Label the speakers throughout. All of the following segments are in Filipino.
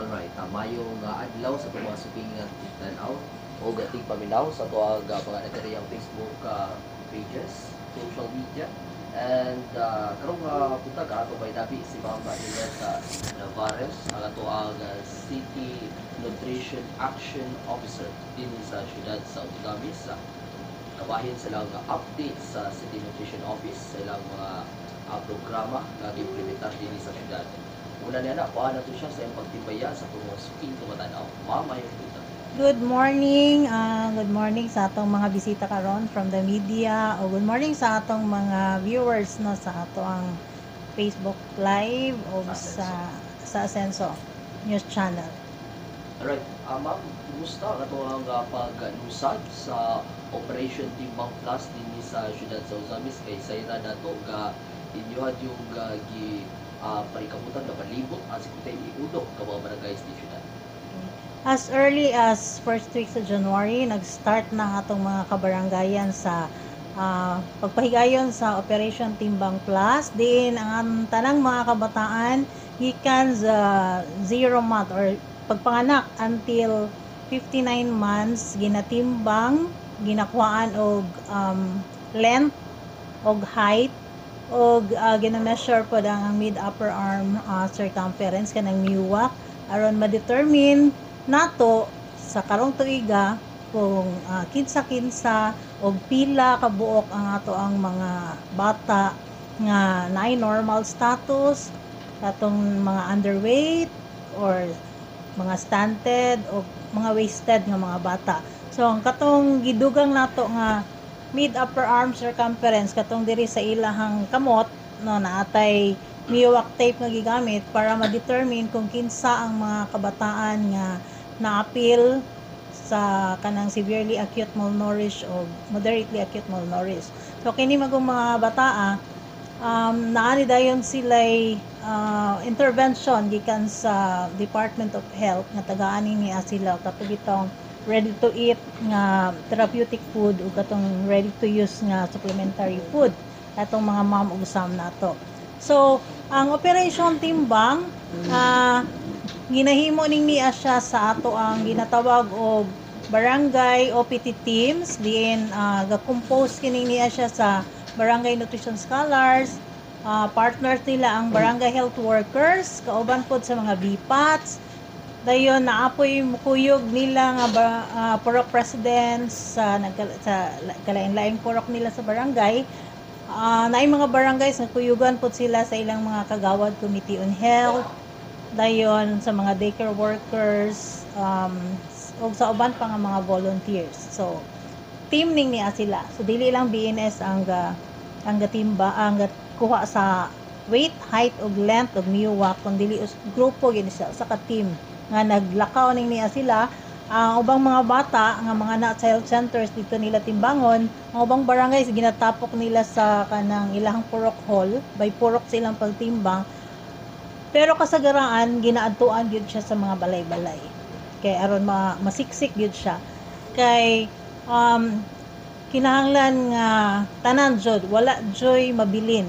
Speaker 1: Alright, mayong adlaw sa itong mga suping nga tanaw o gating paminaw sa tuwag mga nagariyang Facebook pages, social media. And karong buntag ato may dabi si Mama Ineta Navarez, ang ato ang City Nutrition Action Officer din sa siyudad sa Ugamis. Kabahin silang update sa City Nutrition Office sa ilang mga programa na implementar din sa siyudad. Una niya na, paano to siya sa iyong pagtibaya sa pumusuking tumatanaw. Ma'am, ayun dito.
Speaker 2: Good morning sa atong mga bisita karon from the media o good morning sa atong mga viewers no sa atong Facebook Live o sa Asenso News Channel.
Speaker 1: Alright, ma'am, kumusta ang atong pag-lusad sa Operation Timbang Plus din sa siyudad sa Uzamis kay sayra dato ga inyuhan yung parikabutan na palibot as ikutay iudok ka mga barangay sa siyudad.
Speaker 2: As early as first week sa January, nag-start na atong mga kabarangayan sa pagpahigayon sa Operation Timbang Plus. Diin ang tanang mga kabataan gikan sa 0 month or pagpanganak until 59 months ginatimbang, ginakuhaan og length og height og gina-measure po ang mid upper arm circumference kanang miwak aron ma-determine nato sa karong tuiga kung kinsa-kinsa o pila kabuok ang ato ang mga bata nga naay normal status, katong mga underweight or mga stunted o mga wasted nga mga bata. So ang katong gidugang nato nga mid upper arm circumference katong diri sa ilahang kamot no naatay miwak tape nga gigamit para ma-determine kung kinsa ang mga kabataan nga na-appeal sa kanang severely acute malnourished o moderately acute malnourished. So kini magong mga bataa naani dayon sila'y intervention gikan sa Department of Health nga tagaan ni sila katong itong ready to eat nga therapeutic food o katong ready to use nga supplementary food katong mga mom ug sam nato. So ang Operation Timbang ginahimo ning niya siya sa ato ang ginatawag og barangay OPT teams diin ga-compose kining niya siya sa barangay nutrition scholars, partners nila ang barangay health workers, kauban pod sa mga BPATs. Dayon naapoy mukuyog nila nga purok presidents sa kalain-laing purok nila sa barangay. Naay mga barangays nga kuyugan pod sila sa ilang mga kagawad committee on health, dayon sa mga daycare workers, ug sa uban pa nga mga volunteers. So team ning niya sila. So dili lang BNS ang gatimba ang kuha sa weight, height ug length ug miwak kun dili grupo gid siya sa ka team nga naglakaw ning niya sila. Ang ubang mga bata nga mga na sa health centers dito nila timbangon, ang ubang barangay ginatapok nila sa kanang ilahang purok hall, by purok silang pagtimbang. Pero kasagaraan ginaadtuan gyud siya sa mga balay-balay. Kay aron masiksik gyud siya. Kay kinahanglan nga tanan jud wala joy mabilin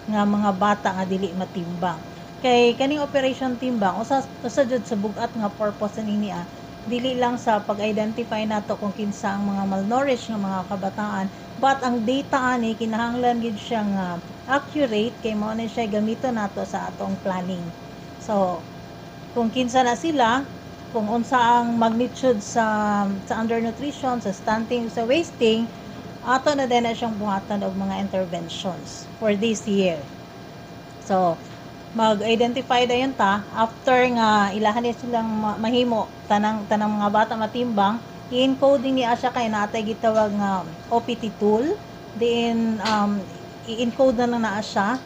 Speaker 2: nga mga bata nga dili matimbang. Kay kaning Operation Timbang usa jud sa bugat nga purpose ni niya dili lang sa pag-identify nato kung kinsa ang mga malnourished nga mga kabataan, but ang data ani kinahanglan gid siya nga accurate kay mao na siya gamiton nato sa atong planning. So kung kinsa na sila, kung unsa ang magnitude sa undernutrition, sa stunting, sa wasting, ato na din na siyang buhatan og mga interventions for this year. So mag-identify dayon ta after nga ilahan ni silang mahimo tanang mga bata matimbang, i-encoding niya siya kay natay gitawag nga OPT tool, then i-encode na naa siya.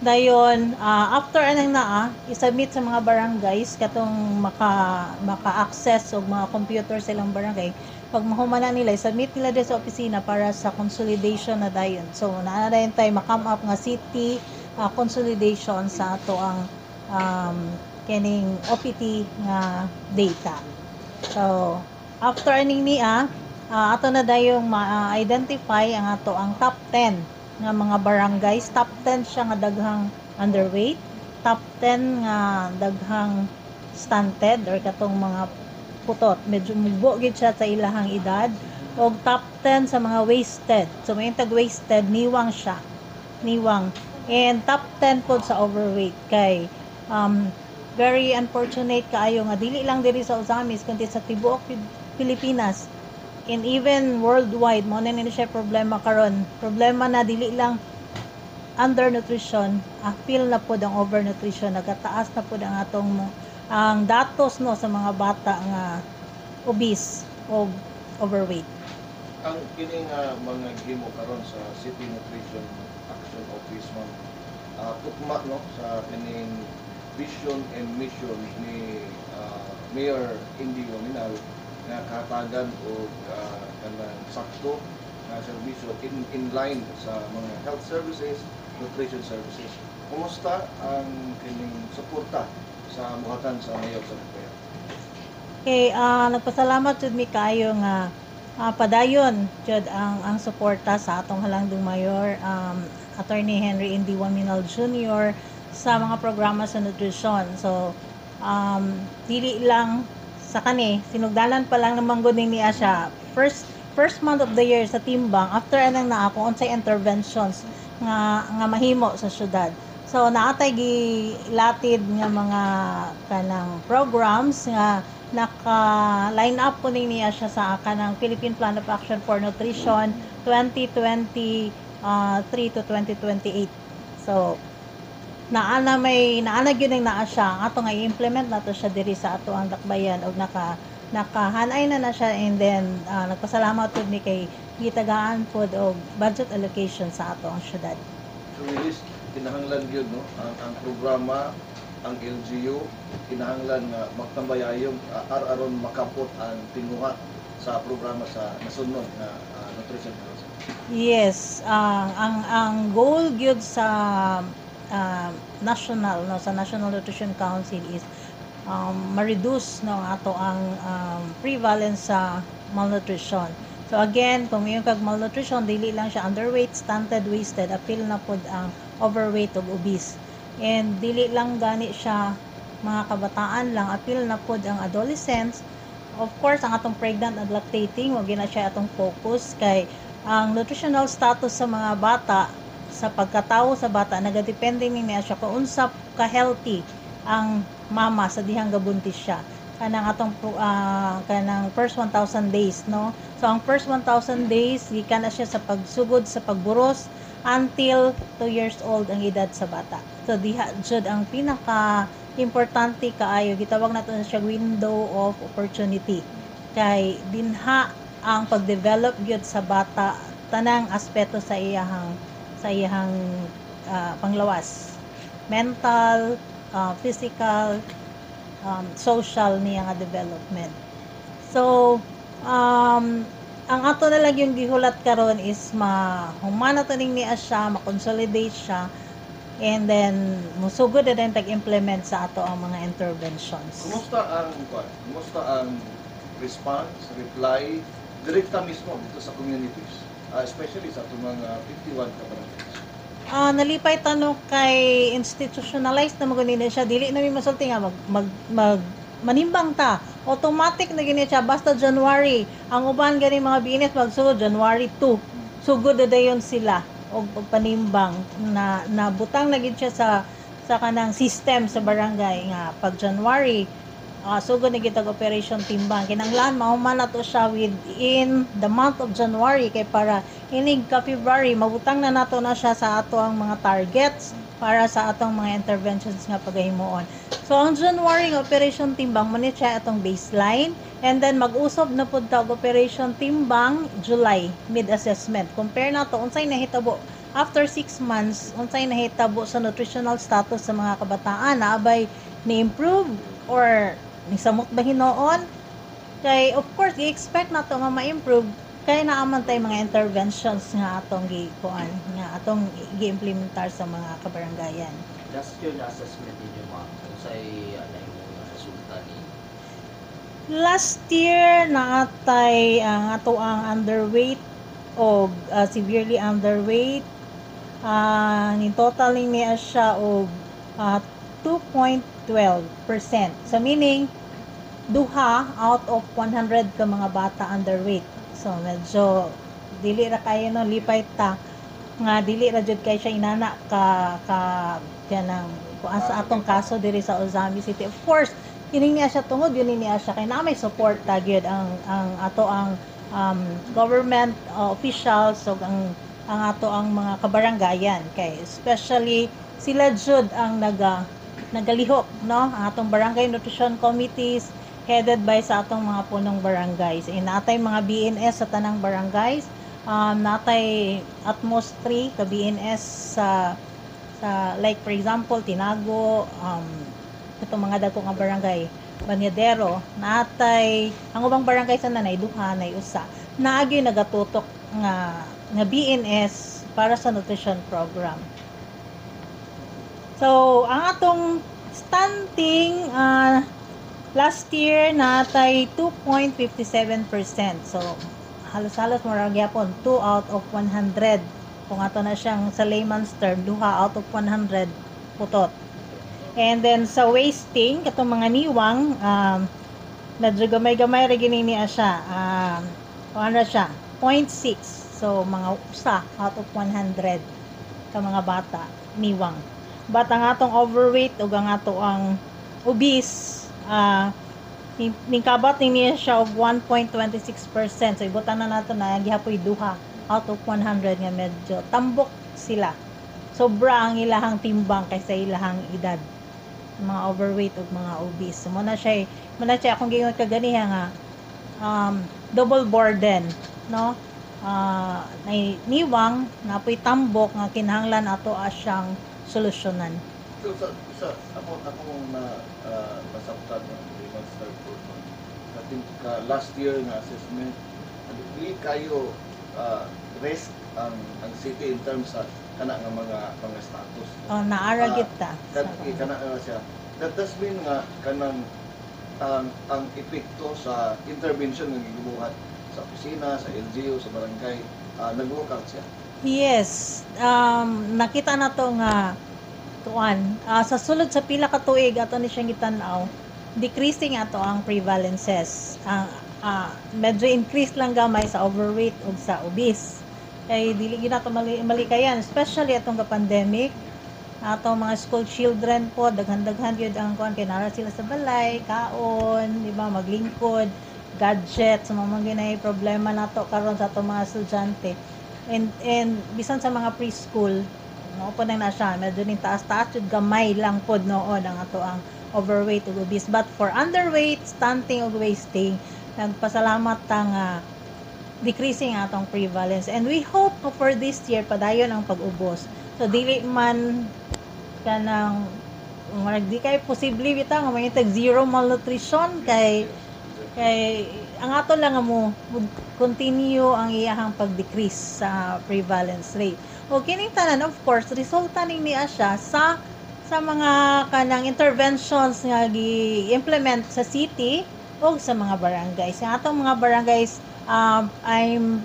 Speaker 2: Dayon after anang naa i-submit sa mga barangays katong maka-access og mga computer sa ilang barangay. Pag mahuman na nila i-submit nila din sa opisina para sa consolidation na dayon. So naa dayon tay ma-come up nga city consolidation sa ato ang kining OPT nga data. So after aning niya ato na dayong ma-identify ang ato ang top 10 nga mga barangays. Top 10 siya nga daghang underweight, top 10 nga daghang stunted or katong mga putot, medyo mubo gid siya sa ilahang edad, og top 10 sa mga wasted. So may tag wasted, niwang siya, niwang, and top 10 po sa overweight. Kay very unfortunate kaayo nga dili lang diri sa Ozamis kundi sa tibuok Pilipinas and even worldwide mo na siya problema karon. Problema na dili lang undernutrition, feel na po ang overnutrition, nagataas na po ang atong ang datos no sa mga bata nga obese o overweight.
Speaker 3: Ang kining mga gimo karon sa City Nutrition Action Office ma'am, tukma no sa kining vision and mission ni Mayor Indy Waminal nga katagan o kanang sakto na serbisyo in line sa mga health services, nutrition services. Kumusta ang kining suporta sa buhatan sa Mayor sa Nagpaya?
Speaker 2: Okay, nagpasalamat jud mi kaayo nga padayon jud ang suporta sa atong halangdong mayor, Attorney Henry Indy Waminal Jr. sa mga programa sa nutrition. So dili lang sa kani, sinugdanan pa lang naman gud niya siya first month of the year sa timbang after anang naa kung unsay interventions nga mahimo sa syudad. So naatay gilatid nga mga kanang programs nga naka-line up po niya siya sa kanang Philippine Plan of Action for Nutrition 2023 to 2028. So naana gyud naa siya ato nga i-implement nato siya diri sa ato ang dakbayan og nakahanay na siya, and then nagpasalamat pud mi kay gitagaan pud og budget allocation sa ato ang syudad.
Speaker 3: So Willis, kinahanglan yun, no? Ang programa, ang LGU, kinahanglan nga magtambayayong aron makapot ang tinguha sa programa sa nasunod na nutrition house.
Speaker 2: Yes, ang goal gyud sa national no sa National Nutrition Council is ma-reduce no ato ang prevalence sa malnutrition. So again, kung yung kag malnutrition, dili lang siya underweight, stunted, wasted, appeal na pod ang overweight ug obese. And dili lang gani siya mga kabataan lang, appeal na pod ang adolescents. Of course, ang atong pregnant and lactating, wag na siya atong focus kay ang nutritional status sa mga bata sa pagkatawo sa bata nagadepende niya siya kung unsa ka healthy ang mama sa dihang gabuntis siya. Kanang atong kanang first 1,000 days, no? So ang first 1,000 days gikan na siya sa pagsugod sa pagburos until 2 years old ang edad sa bata. So diha jud ang pinaka importante kaayo, gitawag nato siya window of opportunity. Kay dinha ang pagdevelop gyud sa bata tanang aspeto sa iyahang panglawas. Mental, physical, social niya nga development. So ang ato na lang yung gihulat karon is humana to ning niya siya, ma-consolidate siya, and then musugod na din tag-implement sa ato ang mga interventions.
Speaker 3: Kumusta ang response, reply direkta mismo dito sa communities, especially sa itong mga 51 kabarangays?
Speaker 2: Nalipay tanong kay institutionalized na magunina siya, dili na mi masulti nga manimbang ta, automatic na gini siya basta January. Ang uban gani mga binis magsugod January 2, sugod na dayon sila og panimbang na nabutang na gid siya sa kanang system sa barangay nga pag January sugod na gid operation timbang. Kinanglan mahuman na to siya within the month of January kay para inig ka February mabutang na nato na siya sa ato ang mga targets para sa atong mga interventions nga pagahimuon. So ang January nga operation timbang manit siya atong baseline, and then mag-usab na pud ta og operation timbang July mid-assessment. Compare na to unsay nahitabo after 6 months, unsay nahitabo sa nutritional status sa mga kabataan, naabay ni-improve or nisamot ba hinoon? Kay of course i-expect na to nga ma-improve kay naaman tay mga interventions nga atong gikuan nga atong gi-implementar sa mga kabarangayan.
Speaker 1: Last year na assessment ninyo ma'am, unsay anay mo resulta ni?
Speaker 2: Last year naatay ang ato ang underweight o severely underweight. Ni totaling niya siya og 2.12%. So meaning duha out of 100 ka mga bata underweight. So medyo dili ra kayo no lipay ta nga dili ra jud kay siya inana ka kanang kuan sa atong kaso diri sa Ozami City. Of course, kini niya siya tungod yun niya siya kay na may support ta gyud ang ato ang government officials so ang ato ang mga kabaranggayan kay especially sila jud ang nagalihok no ang atong barangay nutrition committees headed by sa atong mga punong barangays. Natay mga BNS sa tanang barangays. Natay at most 3 ka BNS sa like for example Tinago, itong mga dako nga barangay Banyadero, natay ang ubang barangay sa nanay duha nay usa. Naagi nagatutok nga BNS para sa nutrition program. So, ang atong stunting last year natay 2.57%. So halos-halos murag gyapon 2 out of 100. Kung ato na siyang sa layman's term, 2 out of 100 putot. And then sa wasting katong mga niwang medyo gamay-gamay ra gini niya siya. Ano siya? 0.6. So mga usa out of 100 ka mga bata niwang. But ang atong overweight ug ang ato ang obese ningkabat niya siya og 1.26%. So ibutan na nato na gihapoy duha out of 100 nga medyo tambok sila. Sobra ang ilahang timbang kaysa ilahang edad. Mga overweight ug mga obese. So muna siya akong gingon kaganiha nga double burden, no? Niwang napoy tambok nga kinahanglan ato asyang solusyonan.
Speaker 3: So sa ako na nasabtan ng layman's term last year nga assessment dili kayo risk ang city in terms sa kana nga mga status.
Speaker 2: Naara kita.
Speaker 3: Kana siya. That does mean nga kanang ang epekto sa intervention nga gibuhat sa opisina, sa LGU, sa barangay nag-work out siya.
Speaker 2: Yes, nakita na to nga sa sulod sa pila ka tuig ato ni siyang gitan-aw decreasing ato ang prevalences. Medyo increase lang gamay sa overweight ug sa obese. Kay dili gyud nato malikayan, especially atong pandemic. Atong mga school children po daghan-daghan gyud ang kuan kay nara sila sa balay, kaon, di ba, maglingkod, gadget, sa mga ginay problema nato karon sa atong mga estudyante. And bisan sa mga preschool no po nang na siya medyo ning taas-taas jud gamay lang pod noon ang ato ang overweight ug obese. But for underweight, stunting ug wasting, nagpasalamat tang decreasing atong prevalence, and we hope for this year padayon ang pag-ubos. So dili man kanang di kay posible bitaw nga mahitag zero malnutrition kay ang ato lang nga mo continue ang iyahang pag-decrease sa prevalence rate. O kining tanan of course resulta ning niya siya sa mga kanang interventions nga gi-implement sa city o sa mga barangays. Ang atong mga barangays I'm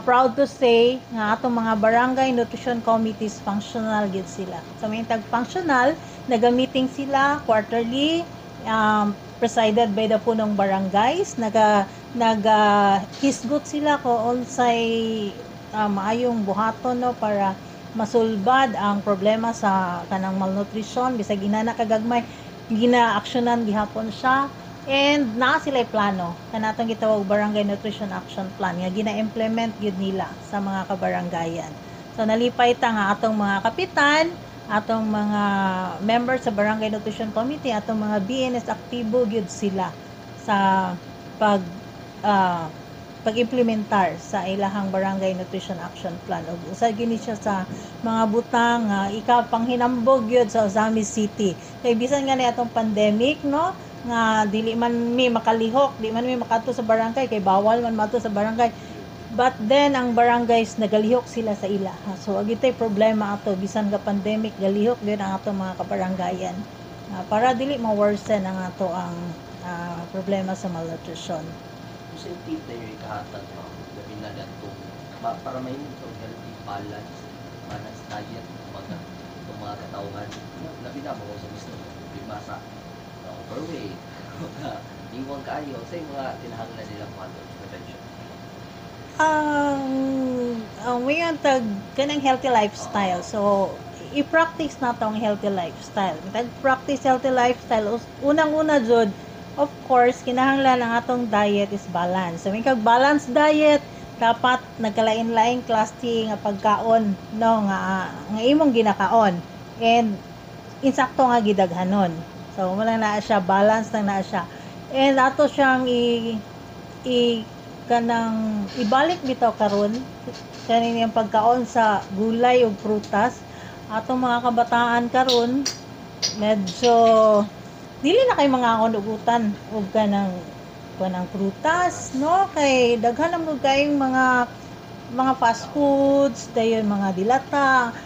Speaker 2: proud to say nga atong mga barangay nutrition committees functional gid sila. Sa may tag-functional, naga-meeting sila quarterly, presided by the punong barangays, hisgot sila kung unsay maayong buhaton no para masulbad ang problema sa kanang malnutrition bisag inana kagagmay gina-aksyonan gihapon siya. And naa sila'y plano kanatong gitawag Barangay Nutrition Action Plan nga gina-implement yun nila sa mga kabaranggayan. So nalipay ta nga atong mga kapitan, atong mga members sa Barangay Nutrition Committee, atong mga BNS aktibo gyud sila sa pag-implementar sa ilahang Barangay Nutrition Action Plan. Ug usa gini siya sa mga butang ikapanghinambog gyud sa Ozami City. Kay bisan nga ni atong pandemic no nga dili man mi makalihok, di man mi makato sa barangay kay bawal man mato sa barangay. But then ang barangays nagalihok sila sa ila. So agitay problema ato bisan ka pandemic galihok gyud ang ato mga kabaranggayan. Para dili ma-worsen ang ato ang problema sa malnutrition.
Speaker 1: Incentive na yung ikahatag mo gabi na dato para may healthy balance diet mga katawhan labi na mo sa gusto mo problema sa overweight iwang kaayo sa mga kinahanglan nila mga prevention.
Speaker 2: Ang mayon tag kanang healthy lifestyle. So i-practice na tong healthy lifestyle. Tag practice healthy lifestyle unang-una jud, of course kinahanglan ang atong diet is balance. So may kag balanced diet dapat nagkalain-laing klase nga pagkaon no nga imong ginakaon and insakto nga gidaghanon. So wala na siya balance lang na siya. And ato siyang kanang ibalik bitaw karon kaning yung pagkaon sa gulay ug prutas. Atong mga kabataan karon medyo dili na kay mga unugutan ug kanang prutas no kay daghan na kayong mga fast foods dayon mga dilata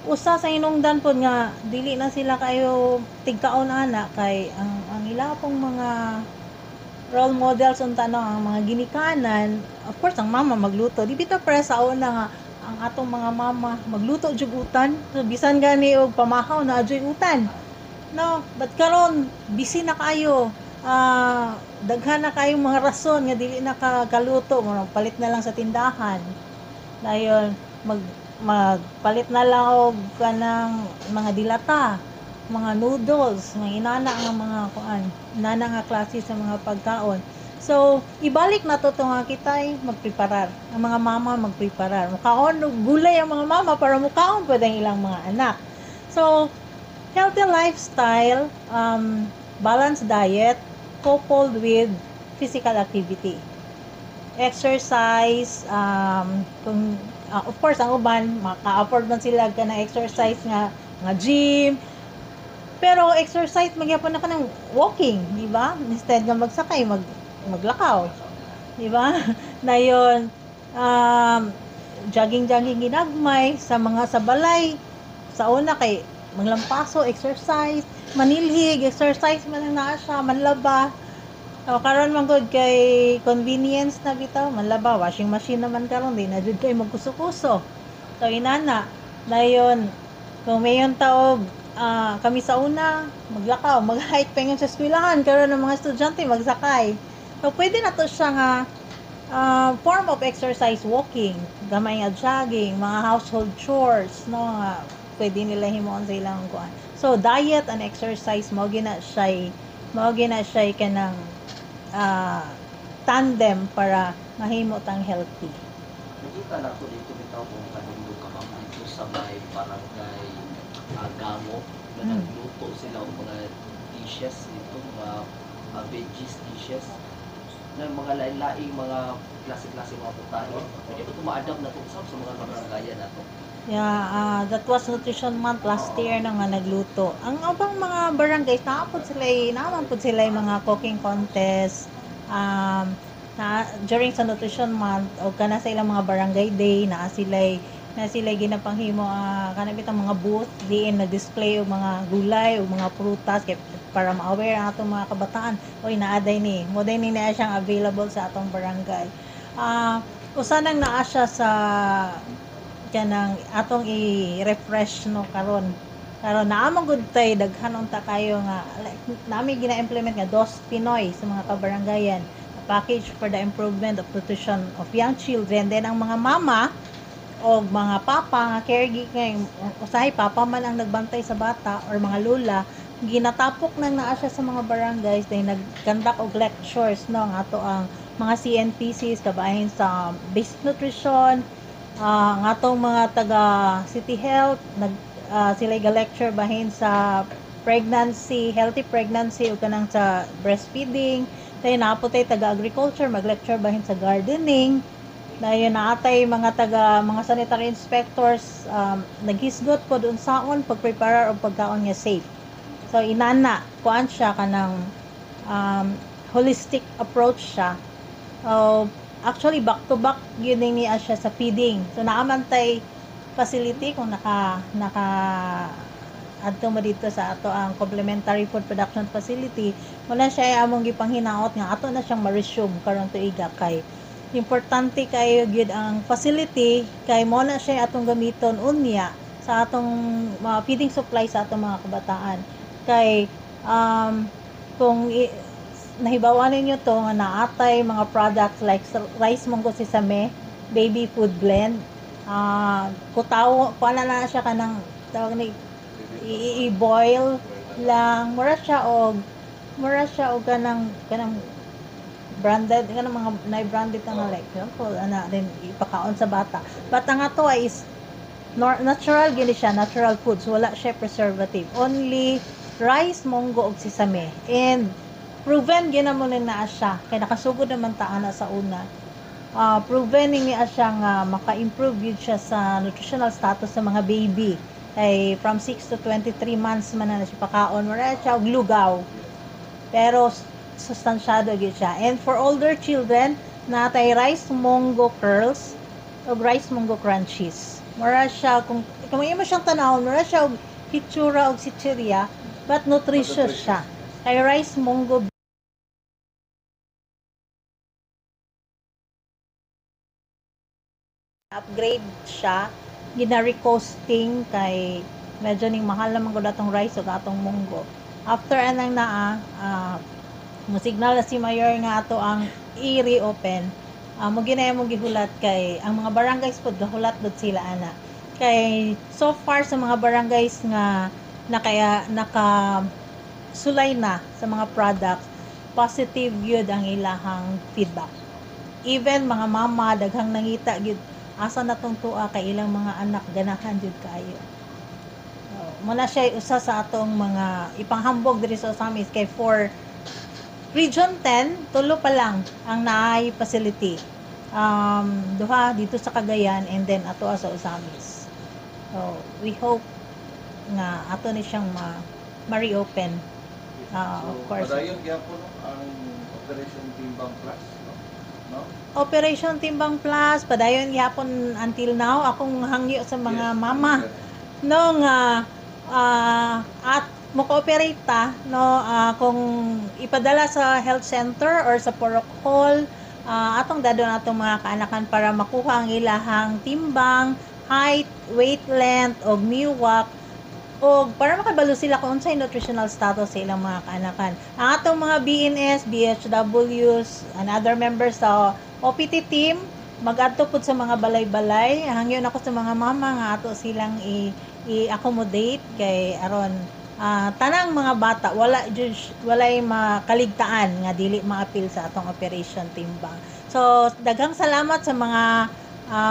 Speaker 2: usa sa hinungdan pod nga dili na sila kayo tigkaon ana kay ang ila pong mga role models unta no ang mga ginikanan. Of course ang mama magluto di bitaw para sa una nga ang atong mga mama magluto jud utan so bisan gani og pamahaw na adyoy utan no but karon busy na kayo daghan na kayong mga rason nga dili na kaluto palit na lang sa tindahan dayon magpalit na lang og kanang mga dilata mga noodles, mga inana nga mga kuan, inana nga klase sa mga pagkaon. So, ibalik na to nga kitay magpreparar. Ang mga mama magpreparar. Mukaon gulay ang mga mama para mukaon pud ang ilang mga anak. So, healthy lifestyle, balanced diet coupled with physical activity. Exercise, kung of course ang uban maka-afford man sila ka na exercise nga gym. Pero exercise magyapon na ka ng walking, di ba? Instead nga magsakay, maglakaw. Di ba? Dayon jogging ginagmay sa mga sabalay. Sa una kay maglampaso, exercise, manilhig, exercise man na siya, manlaba. So, karon man gud kay convenience na bitaw, manlaba, washing machine naman karon di na jud kay magkuso-kuso. So inana, dayon kung mayon taog kami sa una maglakaw, mag-hike pa yun sa eskwelahan karon ng mga estudyante magsakay. So pwede na to siya nga form of exercise, walking, gamay nga jogging, mga household chores no pwede nila himuon sa ilang kuan. So diet and exercise mao gina siya kanang tandem para mahimo tang healthy.
Speaker 1: Nakita na ko dito bitaw kung kanino ka ma'am dito sa may barangay Gamo na nagluto sila ng mga dishes dito, mga veggies dishes na mga lain-laing mga klase-klase mga putahe. Pwede ba ito ma-adapt na ito sa mga barangayan na ito?
Speaker 2: Yeah, that was Nutrition Month last year na nga nagluto. Ang abang mga barangays, naman po sila yung mga cooking contest. During sa Nutrition Month, o kana sa ilang mga barangay day, na sila ginapanghimo kanabitang mga booth diin na-display og mga gulay o mga prutas para ma-aware ang atong mga kabataan. Oy naaday ni na siyang available sa atong barangay. Usa nang naa siya sa kanang atong i-refresh no karon naamang good tay daghan unta kayo nga nami gina-implement nga Dos Pinoy sa mga kabarangayan, a package for the improvement of nutrition of young children. Then ang mga mama o mga papa nga caregiver, usahay papa man ang nagbantay sa bata or mga lola, ginatapok nang naa siya sa mga barangays dahil nag-conduct og lectures no nga ato ang mga CNPCs kabahin sa basic nutrition, nga atong mga taga City Health sila ga-lecture bahin sa pregnancy, healthy pregnancy o kanang sa breastfeeding. Dahil naapotay taga agriculture mag-lecture bahin sa gardening. Dahil naatay mga sanitary inspectors naghisgot po doon saon pagpreparar o pagkaon nga safe. So inana kuan siya kanang holistic approach siya. Actually back to back yun niya siya sa feeding. So naamantay facility kung naka adto mo dito sa ato ang complementary food production facility, wala siya among gipanghinaot nga ato na siyang ma-resume karon tuiga kay importante kayo gyud ang facility kay mo na siya atong gamiton unya sa atong feeding supply sa atong mga kabataan. Kay kung nahibawan ninyo to nga naatay mga products like rice munggo sesame, baby food blend, kutaw kuana na siya kanang tawag ni i-boil lang mura siya og kanang branded kanang mga na-branded na like example ana din ipakaon sa bata. But ang ato is natural gini siya, natural foods, wala siya preservative, only rice, munggo ug sesame, and proven gina mo na siya kay nakasugod naman ta ana sa una. Proven ni siya nga maka-improve yun siya sa nutritional status sa mga baby kay from 6 to 23 months man na siya pakaon, wala siya og lugaw pero sustansyado gyud siya. And for older children natay rice munggo curls o rice munggo crunchies, mura siya kung imo siyang tanawon, mura siya og hitsura og sitsirya but nutritious siya kay rice munggo upgrade siya gina-recoasting kay medyo ning mahal naman gud atong rice ug atong munggo. After anang mo signal na si Mayor nga ato ang i-reopen, mo ginaya mo gihulat kay ang mga barangays pod gahulat dud sila ana. Kay so far sa mga barangays nga naka sulay na sa mga products, positive yun ang ilahang feedback. Even mga mama daghang nangita gyud asa na tong tuwa kay ilang mga anak ganahan jud kaayo. Muna siya usa sa atong mga ipanghambog diri sa Osamis kay for Region 10 tulo pa lang ang naay facility, duha dito sa Cagayan and then ato sa Osamis. So we hope nga ato ni siyang ma-reopen. Of course
Speaker 3: Padayon gyapon ang Operation Timbang Plus, no?
Speaker 2: Operation Timbang Plus padayon gyapon until now. Akong hangyo sa mga mama no nga at mo-cooperate ta no, kung ipadala sa health center or sa Purok Hall, atong dadon atong mga kaanakan para makuha ang ilahang timbang, height, weight, length og miwak o para makabalo sila kung unsay nutritional status sa ilang mga kaanakan. Ang atong mga BNS, BHWs and other members sa OPT team mag-adto pud sa mga balay-balay. Hangyon ako sa mga mama nga ato silang i-accommodate kay aron tanang mga bata walay makaligtaan nga dili maapil sa atong Operation Timbang. So daghang salamat sa mga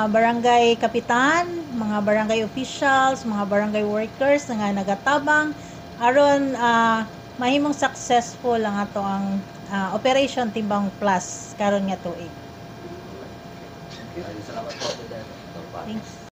Speaker 2: barangay kapitan, mga barangay officials, mga barangay workers nga nagatabang aron mahimong successful ang ato ang Operation Timbang Plus karon nga tuig.
Speaker 1: Salamat po.
Speaker 2: Thanks.